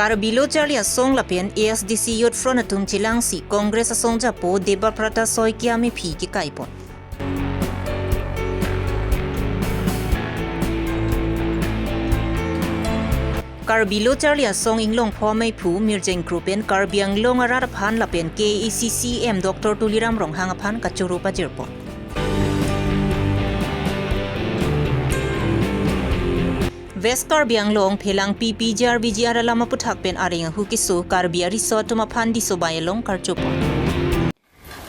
Karbi Longri Abirta ASDC Youth Front atum chilang si Congress songja po deba prata soy kia me phi ki kaipon. Karbi Longri song inglong pho mai phu mirjeng grupen Karbi Longri Abirta phan lapen KECCM Dr. Tuliram Ronghang phan kachuru pa jirpon. West Karbi Long phelang PPGR lama puthak pen aring hukisu Karbi resort tuma phandi sobayalong karchupon.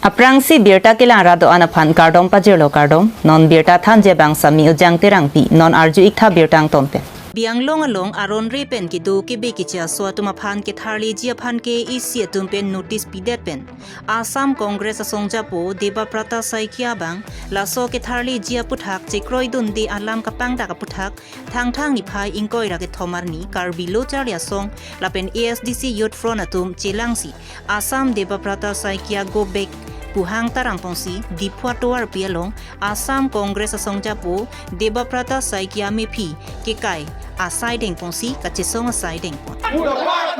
Aprang si Birta kilara do anaphan kardom pajirlo kardom non Birta thanje bangsa mi ujang terangpi non arju ikha Birtang tompe. Bianglong along aron repen ki do ki be ki cha so tuma phan ke tharli jia phan ke isi atum pen notice pidet pen Assam Congress songja po deba prata saikia bang laso ke tharli jia puthak chikroi dun de alam kapang da ka puthak thang ni phai ingkoi ra ke thomar ni Karbi Longri song lapen ASDC Youth Front atum chilangsi Assam deba prata saikia go back Puhang tarang pongsi di puatuar pialong Assam Congress songja po deba prata saikia me phi ke kai asai deng pongsi kachisong asai deng pon. Mudabad.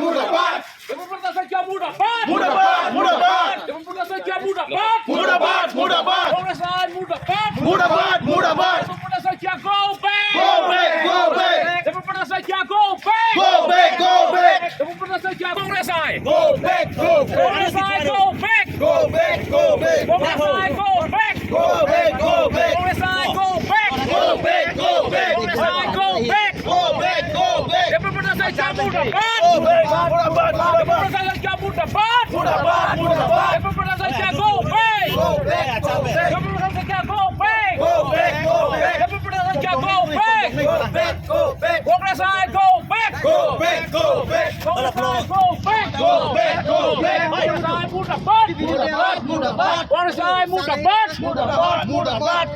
Demokrasi saja mudabad. Demokrasi saja mudabad. Kongresan mudabad. Demokrasi saja go back. Demokrasi saja go back. Demokrasi saja kongresan. Kongresan go back. Kongresan go back. Kongresan go back. Kongresan go back. Demokrasi saja mudabad. Demokrasi saja mudabad. Demokrasi saja go back. Demokrasi saja go back. Demokrasi saja go back. Kongresan go back. Kongresan go back. Kongresan mudabad. Kongresan mudabad.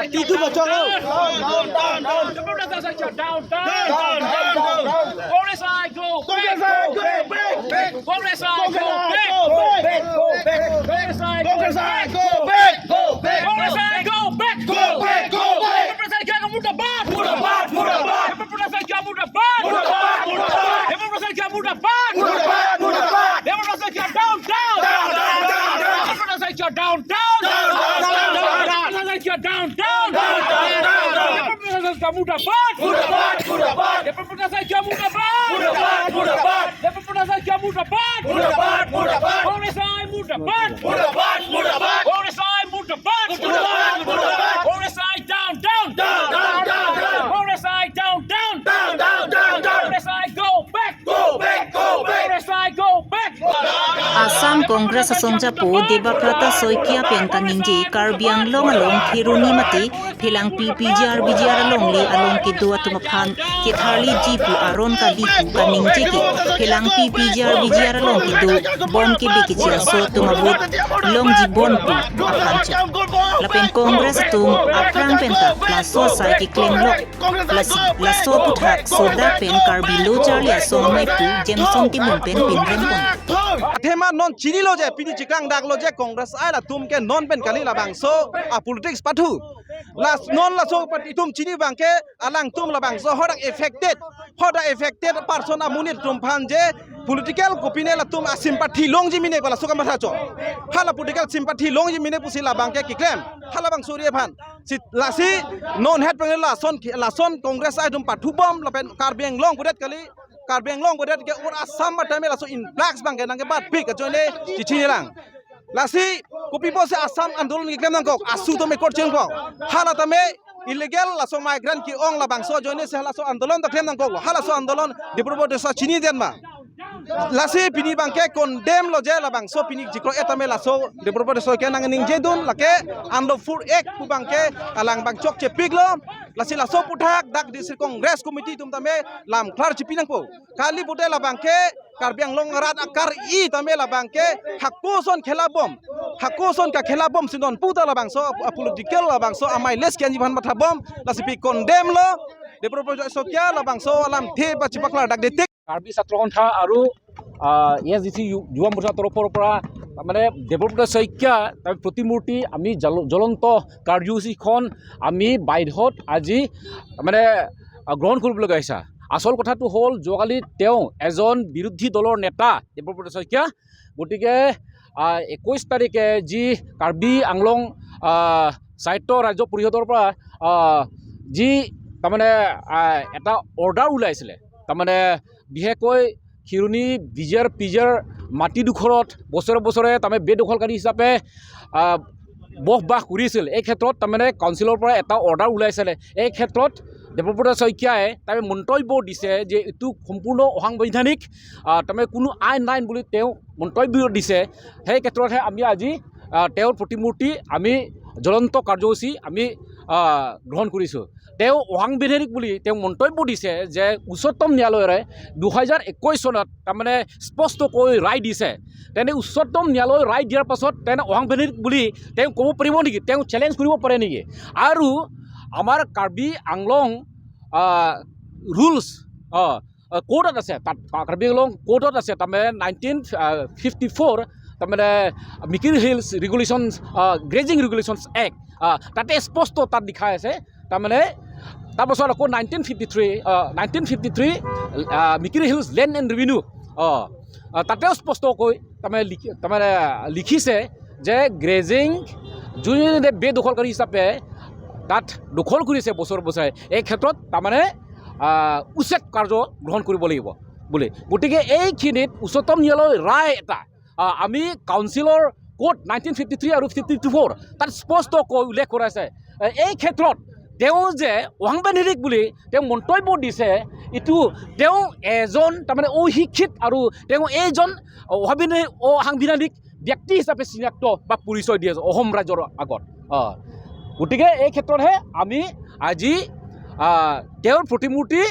Itu bocor lo. Assam Congress songja po deba prata soikia pen kaninje Karbi Long along thiruni mate phelang PPGR along le along ke do atuma phan ke tharli jipu aron ka dipu kaninje ke phelang PPGR along ke do bon ke be ke chia so tuma bot long ji bon pu aphancha lapen Congress tum aprang penta laso sai ke claim lok laso puthak soda pen Karbi Longri song mai pu jemsong ti mun pen pinrem pon Tema non chini lo je pini chikang dak lo je Congress ai la tum ke non pen kali la bang so a politics patu las non la so pati tum chini bang ke alang tum la bang so hodak affected person amunit tum phan je political kopine la tum a sympathy long ji mine ko la so kam tha cho hala political sympathy long ji mine pusi la bang ke kiklem hala bang suriya phan la si non het pang la son Congress ai tum patu bom la pen Karbi Long budet kali Karbi Long budet ke ur Assam ma time la so in blacks bang ke nang ke bat pik chone chichi lang lasi kopi po se Assam andolon ki klem nang ko asu to me court chen ko hala tame illegal la so migrant ki ong la bang so joine se hala so andolon da klem nang ko hala so andolon dipro de so chini den ma lasi pini bangke condemn lo je la bang so pini jikro etame la so de propos so ke nang ning jedun lake ando fur ek pu bangke alang bang chok che piglo lasi la so puthak dak di congress committee tum tame lam klar chipinang po kali pute la bangke Karbi Longri akar I tame la bangke hakoson khela ka khela bom sinon puta la bang so political la bang so amai les kian jiban matha bom lasi pi condemn lo de propos so kya la bang so alam the ba chipakla dak de Karbi ছাত্ৰ সন্থা আৰু ASDC যুৱ মোৰ্চাৰ তৰফৰ পৰা মানে দেৱব্ৰত শইকীয়া তাৰ প্ৰতিমূৰ্তি আমি জ্বলন্ত কাৰ্যসূচীখন আমি বাইধত আজি মানে গ্ৰহণ কৰিবলগীয়া হৈছে আচল কথাটো হ'ল যোৱাকালি তেওঁ এজন বিৰোধী দলৰ নেতা দেৱব্ৰত শইকীয়া গতিকে 21 তাৰিখে যি কাৰ্বি আংলং সাহিত্য ৰাজ্য পৰিষদৰ পৰা যি তাৰমানে এটা অৰ্ডাৰ ওলাইছিলে তাৰমানে বিশেষকৈ খিৰণী বিজেৰ পিজেৰ মাটিডোখৰত বছৰে বছৰে তাৰমানে বেদখলকাৰী হিচাপে বসবাস কৰিছিল এই ক্ষেত্ৰত তাৰমানে কাউন্সিলৰ পৰা এটা অৰ্ডাৰ ওলাইছিলে এই ক্ষেত্ৰত দেৱব্ৰত শইকীয়াই তাৰমানে মন্তব্য দিছে যে এইটো সম্পূৰ্ণ অসাংবিধানিক তাৰমানে কোনো আইন নাই বুলি তেওঁ মন্তব্য দিছে সেই ক্ষেত্ৰতহে আমি আজি তেওঁৰ প্ৰতিমূৰ্তি আমি জ্বলন্ত কাৰ্যসূচী আমি গ্ৰহণ কৰিছোঁ তেওঁ অসাংবিধানিক বুলি তেওঁ মন্তব্য দিছে যে উচ্চতম ন্যায়ালয়ে 2021 চনত তাৰমানে স্পষ্টকৈ ৰায় দিছে তেনে উচ্চতম ন্যায়ালয়ে ৰায় দিয়াৰ পাছত তেনে অসাংবিধানিক বুলি তেওঁ ক'ব পাৰিব নেকি তেওঁ চেলেঞ্জ কৰিব পাৰে নেকি আৰু আমাৰ কাৰ্বি আংলং ৰুলছ কোৰ্টত আছে তাত কাৰ্বি আংলং কোৰ্টত আছে তাৰমানে 1954 তাৰমানে Mikir hills regulations grazing regulations act তাতে স্পষ্ট তাত লিখা আছে তাৰমানে তাৰপাছত আকৌ 1953 Mikir hills land and revenue তাতেও স্পষ্টকৈ তাৰমানে লিখিছে যে গ্ৰেজিং যোনে বেদখলকাৰী হিচাপে তাত দখল কৰিছে বছৰ বছৰে এই ক্ষেত্ৰত তাৰমানে উচ্ছেদ কাৰ্য গ্ৰহণ কৰিব লাগিব বুলি গতিকে এইখিনিত উচ্চতম ন্যায়ালয়ৰ ৰায় এটা আমি কাউন্সিলৰ কোৰ্ট 1953 আৰু 54 তাত স্পষ্টকৈ উল্লেখ কৰাইছে এই ক্ষেত্ৰত তেওঁ যে অসাংবিধানিক বুলি তেওঁ মন্তব্য দিছে এইটো তেওঁ এজন তাৰমানে অশিক্ষিত আৰু তেওঁ এইজন অসাংবিধানিক ব্যক্তি হিচাপে চিনাক্ত বা পৰিচয় দিয়ে অসম ৰাজ্যৰ আগত গতিকে এই ক্ষেত্ৰতহে আমি আজি তেওঁৰ প্ৰতিমূৰ্তি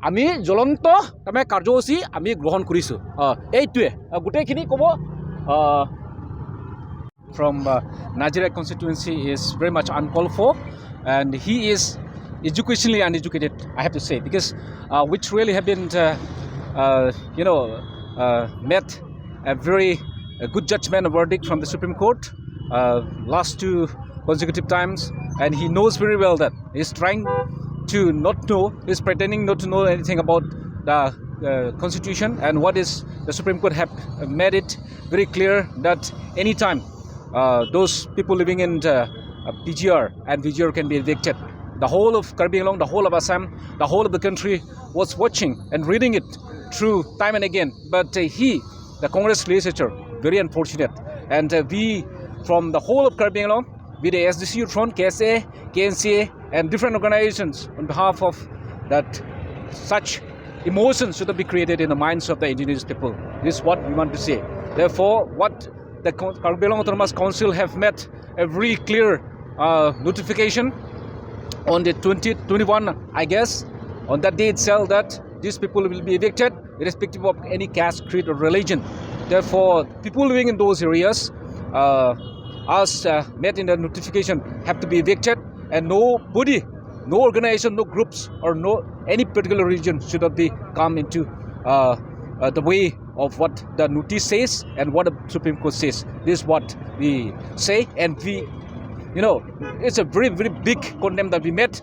আমি জ্বলন্ত তাৰমানে কাৰ্যসূচী আমি গ্ৰহণ কৰিছোঁ এইটোৱে গোটেইখিনি ক'ব from Nigeria constituency is very much uncalled for and he is educationally uneducated I have to say because which really have been met a very good judgment verdict from the Supreme Court last 2 consecutive times and he knows very well that he's trying to not know, he's pretending not to know anything about the constitution and what is the Supreme Court have made it very clear that anytime those people living in PGR and VGR can be evicted. The whole of Karbi Anglong, the whole of Assam, the whole of the country was watching and reading it through time and again. But the Congress legislature, very unfortunate. And we, from the whole of Karbi Anglong, with the SDC front, KSA, KNCA, and different organizations on behalf of that, such emotions should be created in the minds of the indigenous people. This is what we want to say. Therefore, what the Karbi Anglong Autonomous Council have met a very clear notification on the 21, I guess, on that day itself that these people will be evicted irrespective of any caste, creed or religion. Therefore, people living in those areas as met in the notification have to be evicted and nobody, no organization, no groups or no any particular region should not be come into the way of what the notice says and what the Supreme Court says. This is what we say and we, it's a very, very big condemn that we met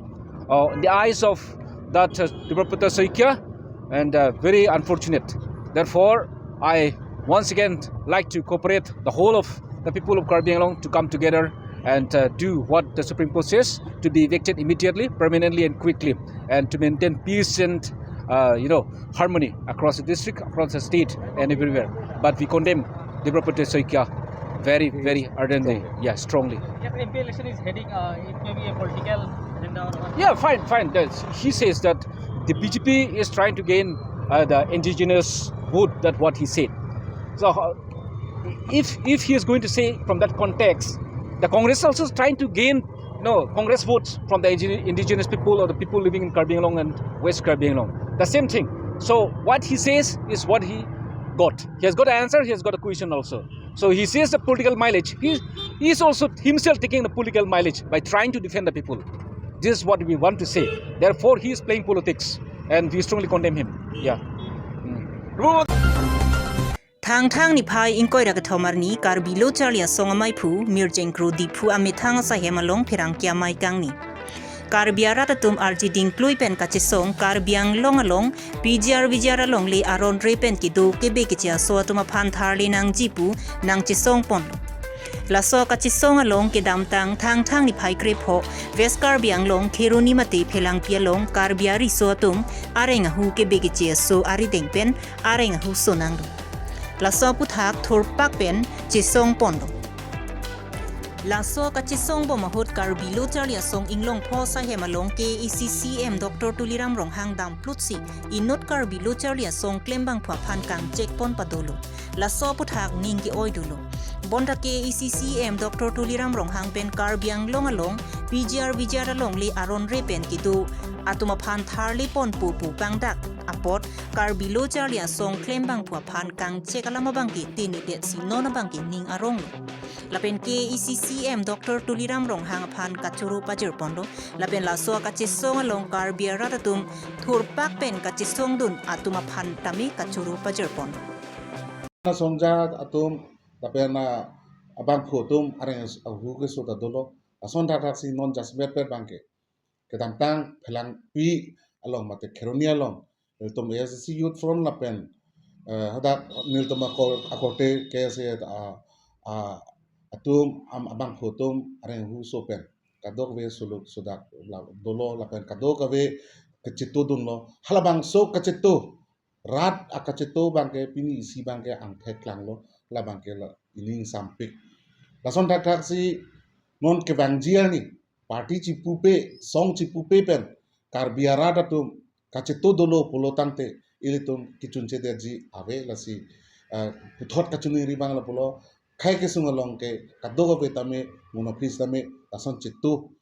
in the eyes of that Development Saikia and very unfortunate. Therefore, I once again like to cooperate the whole of the people of Karbi Anglong to come together and do what the Supreme Court says, to be evicted immediately, permanently and quickly and to maintain peace and harmony across the district, across the state and everywhere. But we condemn Development Saikia very, very ardently, strongly. If MP election is heading, it may be a political agenda or what? Yeah, fine. He says that the BJP is trying to gain the indigenous vote that what he said. So if he is going to say from that context, the Congress also is trying to gain Congress votes from the indigenous people or the people living in Karbi Longri and West Karbi Longri. The same thing. So what he says is what he got. He has got an answer, he has got a question also. So he says the political mileage. He is also himself taking the political mileage by trying to defend the people. This is what we want to say. Therefore, he is playing politics and we strongly condemn him. Yeah. Thang ni phai ingkoi ra kathomar ni Karbi lo charlia songamai phu mirjeng kru di phu ame thang sa hemalong phirang kya mai kang ni Karbiara tatum arji ding klui pen kachisong Karbiang longalong PGR Vijara long li aron repen ki do kebe kicha so atuma phan thar li nang jipu nang chisong pon la so kachisong along ke dam thang ni phai kre pho West Karbiang long kheruni mate phelang pia long Karbiari so atum arenga hu kebe kicha so ari ding pen arenga hu so nang la so puthak thor pak pen chisong pondo la so ka chisong bo mahut Karbi lo charlia song inglong pho sa hemalong ke ECCM Dr. Tuliram Ronghang dam plutsi inot Karbi lo charlia song klembang phwa phan kang checkpon padolo la so puthak ning ki oidulo bonda ke ECCM Dr. Tuliram Ronghang pen Karbiang longalong PGR Vijara long li aron re pen ki do atuma phan tharli pon pu pangdak apot Karbi lo charlia song klembang phwa phan kang chekalama bangki tini det sinona bangki ning arong lapen ke ECCM Dr. Tuliram Ronghang phan kachuru pajur pondo lapen la so kachisong along Karbi ratatum thurpak pen kachisong dun atuma phan tami kachuru pajur pondo Sonja atum tapi abang photum areng ahu ke sudah dulu ason dak si non jasmet per bangke kedantang pelang pi along mate keronia long tum si youth front lapen hadak nil tum akote ke se atum abang photum areng hu sopen kadok we suluk sudah dolo lapen kadok we kecitu dun lo halabang so kecitu rat akaceto bangke pini isi bangke angtek lang lo la bangke la ining sampik lason tak si non ke bangjia ni parti cipupe song cipupe pen Karbiara datum kaceto dolo polotante ilitum kicunce derji ave lasi puthot kacuni ribang la polo khai ke sungalong ke kadogo pe tame monopris tame lason citu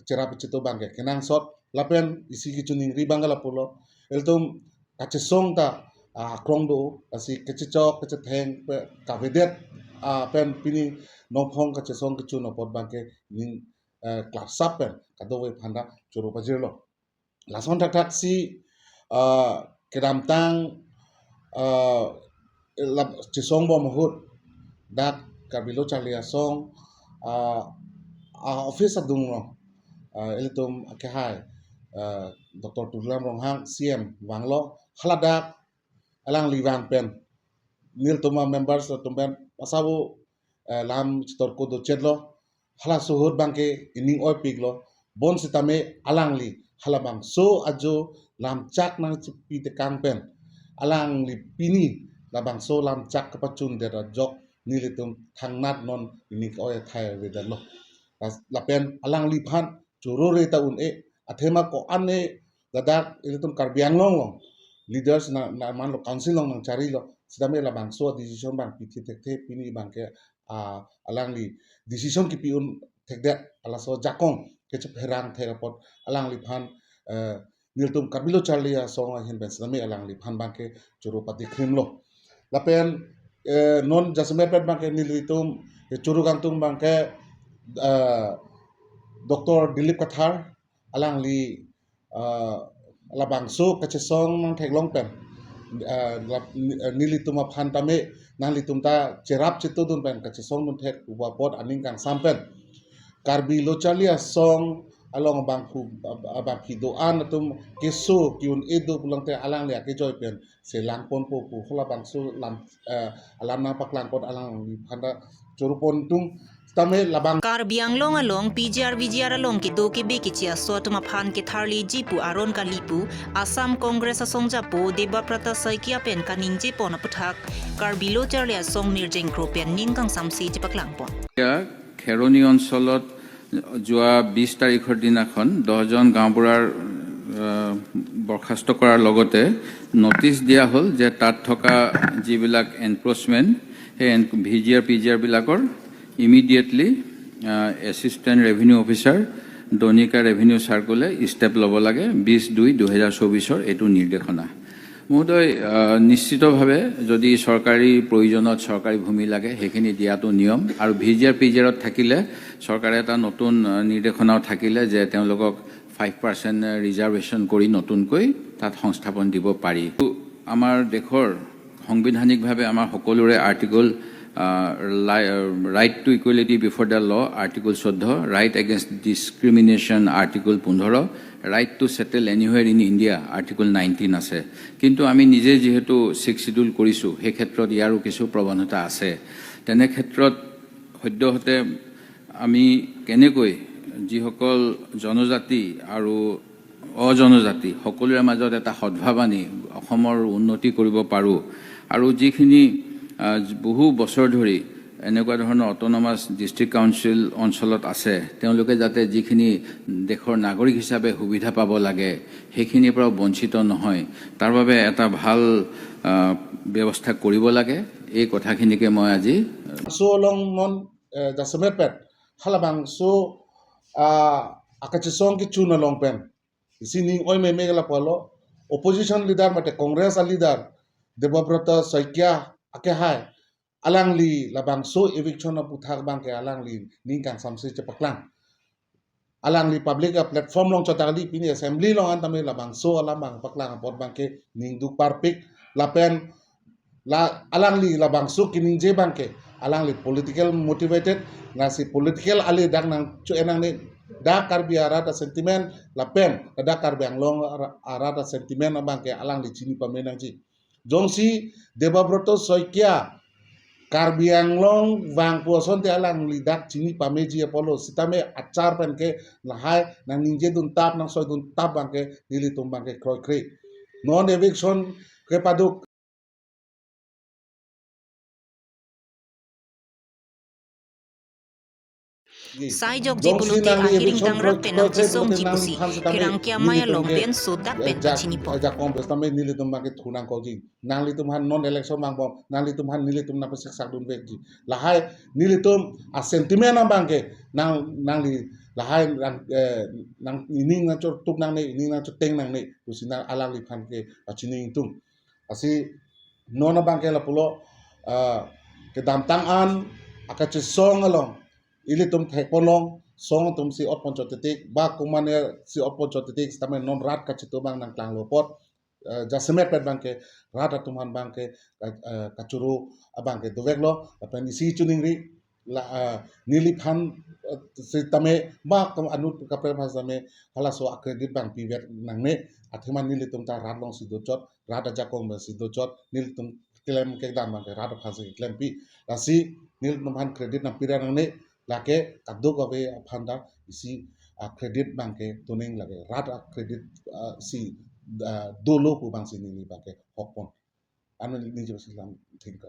cerap citu bangke kenang sot lapen isi kicuni ribang la polo ilitum kacesong ta krong do asi kacecok kacetheng pe kavedet pen pini nophong kacesong kacu nopot bangke ning klasap pen kadowe phanda churu pajirlo lason tak si kedamtang lab cesong bom hut dak Karbi lo charlia song office adung no elitum akhai Dr. Tuliram Ronghang CM Wanglo haladak alang liwang pen nil tuma members tumben pasabu lam chitor ko do chedlo hala suhud bangke ining oi piglo bon sitame alang li halabang so ajo lam chak nang chipi te kang pen alang li pini labang so lam chak kapachun dera jok nilitum thangnat non ining oi thai wedalo lapen alang li phan churore ta un athema ko ane dadak ilitum Karbiang long leaders na man lo council long nang cari lo sidame la bang so decision bang piti tek pini bang ke alang li decision ki piun tek de ala so jakong ke chep herang therapot alang li phan niltum Karbi lo charlia song hin ben sidame alang li phan bang ke churu pati krim lo lapen non jasmet pet bang ke nilitum churu gantung bang ke Dr. Dilip Kathar alang li labang so kacesong nang theglong pen nilitum aphan tame nang litum ta cerap citu dun pen kacesong dun thek ubapot aning kang sampen Karbi lo charlia song along bang hidoan atum keso kiun edo pulang te alang le ke joy pen selang pon po hola bang so lam alam na paklang pon alang li phanda churupon tung tame labang Karbiang longalong PGR Vijara long ki do ki be ki chia so tuma phan ki tharli jipu aron ka lipu Assam Congress asongja po deba prata saikia pen kaning je pon puthak Karbi lo charlia song nirjeng kro pen ning kang samsi jipaklang pon Khairane অঞ্চলত যোৱা 20 তাৰিখৰ দিনাখন 10জন গাঁওবুঢ়াৰ বৰখাস্ত কৰাৰ লগতে notice দিয়া হ'ল যে তাত থকা যিবিলাক এনক্ৰচমেণ্ট সেই VGR PGR বিলাকৰ ইমিডিয়েটলি এছিষ্টেণ্ট ৰেভিনিউ অফিচাৰ দনিকা ৰেভিনিউ চাৰ্কুলে ষ্টেপ ল'ব লাগে 20/2/2024 এইটো নিৰ্দেশনা। মহোদয়, নিশ্চিতভাৱে যদি চৰকাৰী প্ৰয়োজনত চৰকাৰী ভূমি লাগে সেইখিনি দিয়াটো নিয়ম, আৰু VGR PGRত থাকিলে চৰকাৰে এটা নতুন নিৰ্দেশনাও থাকিলে যে তেওঁলোকক 5% ৰিজাৰ্ভেশ্যন কৰি নতুনকৈ তাত সংস্থাপন দিব পাৰি। আমাৰ দেশৰ সাংবিধানিকভাৱে আমাৰ সকলোৰে article right to equality before the law article 14, right against discrimination article 15, right to settle anywhere in India article 19 আছে। কিন্তু আমি নিজে যিহেতু 6 শিডিউল কৰিছোঁ, সেই ক্ষেত্ৰত ইয়াৰো কিছু প্ৰৱণতা আছে। তেনে ক্ষেত্ৰত সদ্যহতে আমি কেনেকৈ যিসকল জনজাতি আৰু অজনজাতি সকলোৰে মাজত এটা সদ্ভাৱ আনি অসমৰ উন্নতি কৰিব পাৰোঁ, আৰু যিখিনি বহু বছৰ ধৰি এনেকুৱা ধৰণৰ অট'নমাছ ডিষ্ট্ৰিক্ট কাউন্সিল অঞ্চলত আছে, তেওঁলোকে যাতে যিখিনি দেশৰ নাগৰিক হিচাপে সুবিধা পাব লাগে সেইখিনিৰ পৰা বঞ্চিত নহয়, তাৰ বাবে এটা ভাল ব্যৱস্থা কৰিব লাগে। এই কথাখিনিকে মই আজি akachisong ki chuna long pen sini oi me megala palo opposition leader mate congress leader Debabrata Saikya ake hai alangli labang so eviction of uthak bang ke alangli ningkang samsi chepaklang alangli public platform long chotali pini assembly long antame labang so alamang paklang pot bang ke ning du parpik lapen la alangli labang so kining je bang ke alangli political motivated nasi political ali dang nang chu enang ni da Karbi arada sentimen lapen da Karbi anglong arada sentimen abang ke alang di sini pamenang ji jongsi Debabrata Saikya Karbi anglong wang puason te alang lidak sini pameji apolo sitame acar pen ke lahai nang ninje dun tap nang soy dun tap bang ke nili tumbang ke kroy kre non eviction ke paduk Saijok jibuluti ahiring dangrap penang chisong jibusi kirang kia maya long pen sodak pen kachini po. Aja kompres tame nili tum bangke thunang koji nang li tum han non election mang bom nang li tum han nili tum na pesek sak dun vekji lahai nili tum a sentiment am bangke nang li lahai nang ini na chor tuk nang ne ini na chor teng nang ne tusina alang li phan ke achini tum asi nona bangke la pulo ke dam tang an akachisong along ili tum thekpolong song tum si ot ponchotetik ba kumane si ot ponchotetik stame non rat kachito bang nang klang lopot jasemet pet bangke rata tuman bangke kachuru abangke doveklo apen isi chuningri la nili phan si tame ba kum anut kapre phasame halaso akredit bang pivet nangne athiman nili tum ta rat long si dochot rata jakong ba si dochot nili tum claim ke dam bangke rata phase claim pi asi nili tum han credit na pira nangne lake kaduk abe phanda isi credit bangke tuning lage rat credit si dolo ku bang sini ni bangke hokpon anu ni jo silam thingka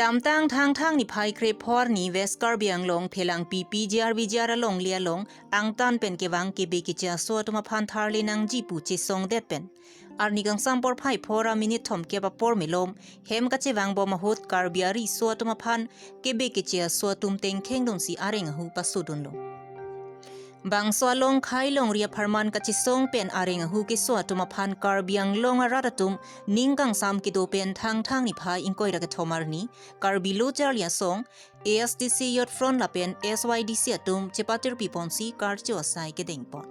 Damtang thang ni phai kre phor ni West Karbi anglong phelang PGR VGR along lia long angtan pen ke wang ke be ke cha so tuma phan thar le nang ji pu che song det pen arni gang sam por phai phora minute thom ke ba por milom hem ka che wang bo mahut Karbi ari so tuma phan ke be ke cha so tum teng kheng dong si areng hu pa su dun lo bang so long khai long ria pharman ka chi song pen areng hu ke so tuma phan Karbi anglong aradatum ninggang sam ki do pen thang ni phai inkoi ra ke thomar ni Karbi lo charlia song ASDC yot front la pen SYDC atum chepatir piponsi kar cho asai ke deng pon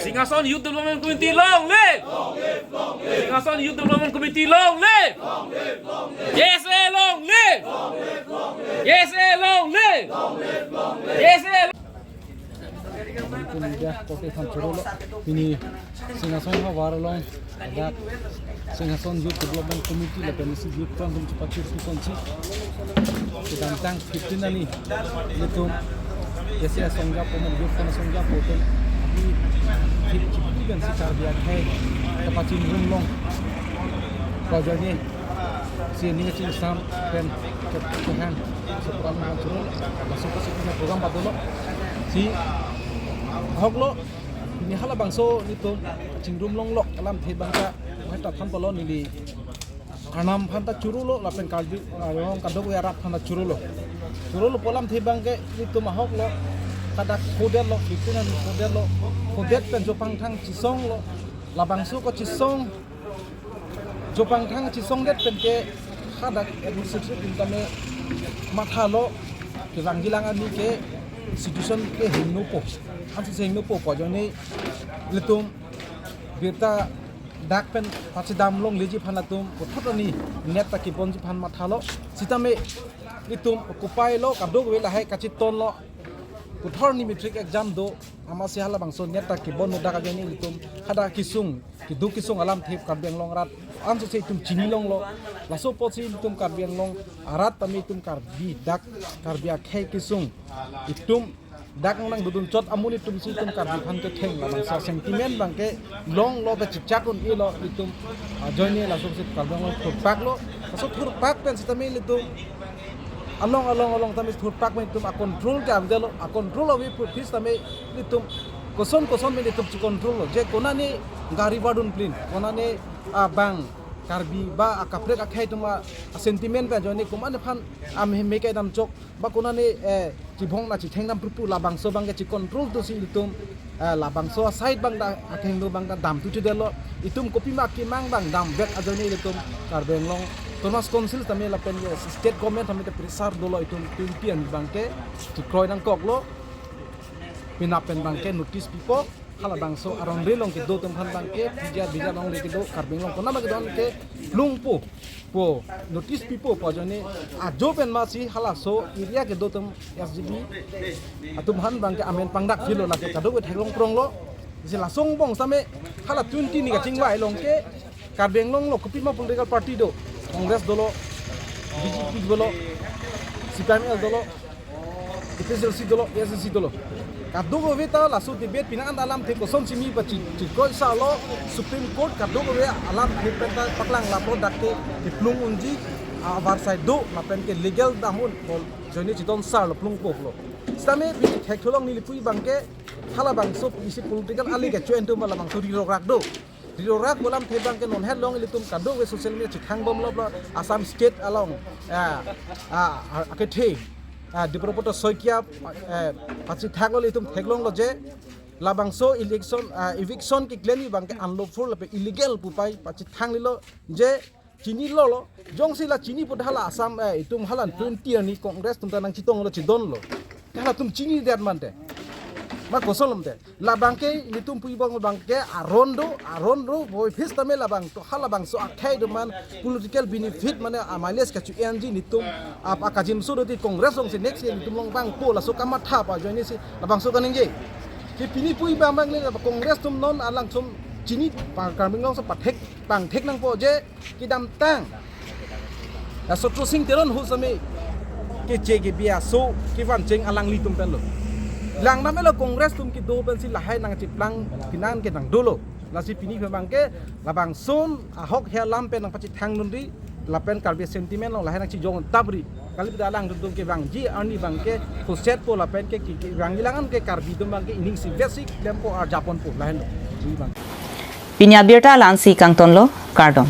Singason Youth Development Committee long live! Singason Youth Development Committee long live! Yes, long live! Yes, long live! Yes, media kote khan chorolo ini singason ha waralong ada singason youth development committee la penisi youth kan dum chapati tu konci sedang tang 15 ani itu yesi asongja pomon youth kan asongja poten di chipti kan si Karbi akhai chapati rumlong project sini ci sam pen kehan seperan hancur masuk ke sini program padolo si hoklo ini hala bangso itu cingrum long lok alam the bangka hata than palo nili anam phanta churulo lapen kalbi arong kadok yarak phanta churulo polam the bangke itu mahoklo kada kodel lo bikunan kodel lo kodet pen jopang thang cisong lo labangso ko cisong jopang thang cisong det pen ke kada administrative intame mathalo ke ranggilang ani ke institution ke hingnopo ansi hingnopo ko joni letum birta dakpen pachidam long leji phanatum pothotani net taki bonji phan mathalo sitame letum occupy lo kadog wela hai kachiton lo puthor ni metric exam do amasi hala bangso net taki bon daga joni letum hada kisung kidu kisung alam thep karbeng long rat anso se tum chinilong lo laso posi tum karbeng long arat tami tum karbi dak karbia khai kisung itum dak nang dudun chot amuni tum si tum karbi phan ke theng la bangsa sentiment bangke long lo be chakun i lo itum joini laso se karbeng long pak lo laso thur pak pen sitami litum along tami thur pak me tum a control ke amdelo a control of it pis tami litum koson me litum control lo je konani gari badun plin konani bang karbi ba akaprek akhai tuma sentiment ba joni kumane phan am meke dam chok ba konani chibong na chi thengnam pru labang so bang chi control to si litum labang so side bang da akheng do bang da dam tu delo itum kopi ma ki mang bang dam bet ajoni litum karbeng long Thomas Council tami la pen state government tami te presar dolo itum timpian bangke ti kroy nang koklo pinapen bangke notice pipo hala bangso aron relong ke do tum phan bangke bija long le ke do karbeng long kona bang don ke lungpo po notice pipo po jone ajo pen ma si hala so area ke do tum SGB atum han bangke amen pangdak philo la ke kado ke thaglong prong lo si la song bong same hala 20 ni ka chingwai long ke karbeng long lo kopima political party do Congress dolo BJP dolo CPML dolo PSLC dolo SSC dolo kadugo veta la su debate pinang alam the kosom simi pachi chikoi sa lo Supreme Court kadugo ve alam the peta paklang la pro dakte diplung unji avar side do la pen ke legal damun pol joni chidon sa lo plung pok lo stame bi thek tholong ni lipui bangke hala bang so isi political ali ke choen to mala bang suri rak do Dirorak bolam thebang ke non head long litum kado we social media chikhang bom lo Assam state along akethe dipropoto soikia pachi thagol litum theglong lo je labangso election eviction ki claim bang ke unlawful pe illegal pupai pachi thanglilo je chini lo jongsi la chini podhala Assam itum halan 20 ni congress tum tanang chitong lo chidon lo hala tum chini dat mante ma kosolom te labangke litum pui bang bangke arondo boy fis tame labang to halabang so akhai do man political benefit mane amales ka chu NG litum apa kajim so di congress ong se next year litum long bang po la so kamat tha pa join si labang so kaning je ki pini pui bang bang le congress tum non alang sum chini pa karming long so pathek bang thek nang po je ki dam tang la so tro sing teron hu same ke che ke bia so ki van cheng alang litum pen lo lang namelo kongres tum ki do ben si lahai nang chiplang pinan ke nang dolo la si pini phe bangke labang son ahok he lampe nang pachi thang nunri lapen karbi sentiment long lahai nang chi jong tabri kali da lang dum ke bang ji arni bangke ko set po lapen ke ki rangilangan ke karbi dum bangke ining si basic tempo ar japon po lahai ji bang Pinya Abirta lansi kangton lo kardom